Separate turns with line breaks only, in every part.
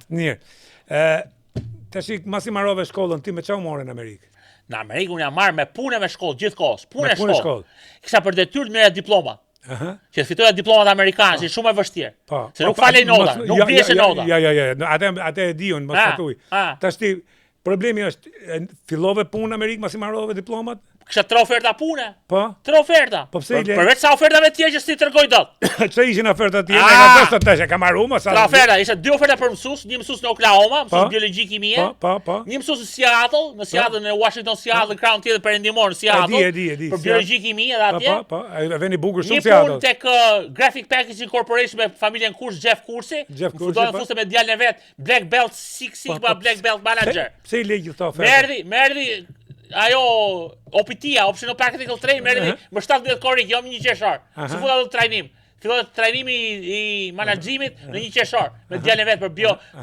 Mirë. Tash masi marrove shkollën, ti me çfarë morën në Amerikë?
Në Amerikë unë jam marrë me punë me shkollë gjithkohës, punë e
punë e
shkollë. Kisha për detyrë të merrja diploma. Që fitoja diplomat amerikane, që shumë e vështirë. Se nuk falej nota, nuk bleshe nota.
Ja, atë e diun, mos ta thuj. Tash ti problemi është fillove punë në Amerikë masi marrove diplomat?
Kisha 3 oferta pune.
Po?
3 oferta.
Po pse
përveç sa ofertave tjera që si tregoj dot.
Çe ishin ofertat tjera? Nga posta tash e kam marrë unë sa.
3 oferta, isha 2 oferta për mësues, një mësues në Oklahoma, mësues biologji kimie.
Po.
Një mësues në Seattle, në Washington, Seattle, Crown tjetër perëndimor në Seattle.
E di.
Për biologji kimie edhe atje.
Po, veni bukur shumë
Seattle. Një punë tek Graphic Packaging Corporation me familjen Kurs, Jeff Kursi. Fudon fuste me djalin e vet, Black Belt Six Sigma Black Belt Manager.
Pse i legj këto oferta?
Merdi ajo OPT-a, Optional Practical Training, merdi më 17 korrik, jo më 1 qershor. Si futa do trajnim. Filloi trajnimi i menaxhimit në 1 qershor, me djalin vet për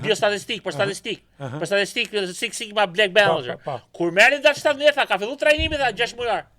biostatistik, për statistik. Për statistik Six Sigma Black Belt Manager. Kur merdi dash 17, ka filluar trajnimi dha 6 mujar.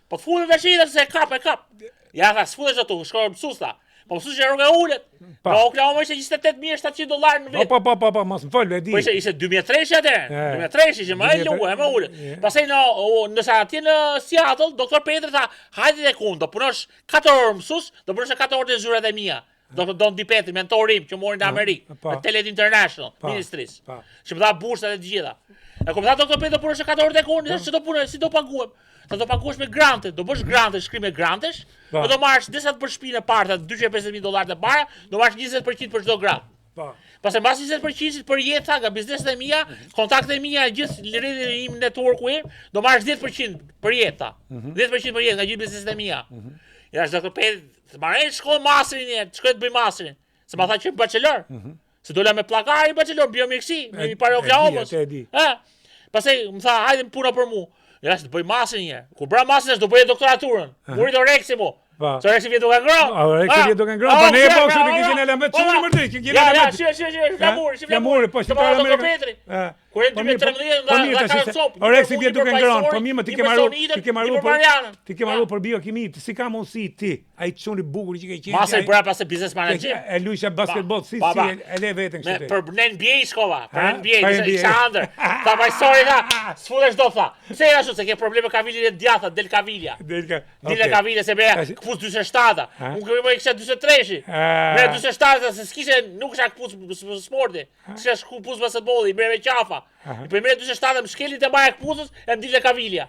Po futet veshita se e kap. Ja tha, sfutesh ato, shkoj mësues tha. Po mësues që rroga ulet. Po Oklahoma ishte $28,700 në vit.
Po, mos më fol, e di.
Po ishte 2003 atë. 2003 që më e ulet. Pastaj nëse atje në Seattle, doktor Petri tha, hajde tek unë, do punosh 4 orë mësues, do punosh 4 orë të zyrat e mia. Doktor Don Di Petri, mentorim që morin në Amerikë, në Telet International Ministries. Që më dha bursat e të gjitha. E kur tha doktor Petri do punosh 4 orë tek unë, ç'do punoj, si do paguhem? Sa do paguash me grante, do bësh grante, shkrim me grantesh, do marrësh disa për shtëpinë e parë, $250,000 të para, do marrësh 20% për çdo grant. Pastaj mbas 20% për jetë nga bizneset e mia, kontaktet e mia, gjithë lidhjen im networku im, do marrësh 10% për jetë. 10% për jetë nga gjithë bizneset e mia. Ja, doktor Petri, të marrë shkollë masterin, shkoj të bëj masterin. Se ma tha që bachelor. Se dola me pllakari bachelor biomjekësi, me parë Oklahomës. Pastaj më tha, hajde puna për mua. Ja, se të bëj masën një. Kur bra masën do bëj doktoraturën. Muri Oreksi mu. Se Oreksi vjet duke ngrënë.
Oreksi vjet duke ngrënë, po ne po kështu të kishin element shumë më të, që kishin element.
Ja,
flamuri, po shqiptar
Amerikan. Kur e 2013 nga Karacop.
Oreksi vjet duke ngrënë, po mirë, ti ke marrë për biokimi, si ka mundsi ti, ai çuni bukur që ke qenë.
Masa i bëra pas se business manager.
E luajsha basketball, si e le veten kështu.
Për NBA shkova, për NBA, Alexander. Ta vaj sorry tha, sfutesh do tha. Pse ja ashtu se ke probleme kavilje të djatha, del kavilja. Del kavilja se bëja kpus 47. Unë më kisha 43. Me 47 se s'kishe nuk kisha kpus sporti. Kisha kpus basketbolli, bëre me qafa. I për mërë 27 më shkelit e baja këpusës e më dile kavilja.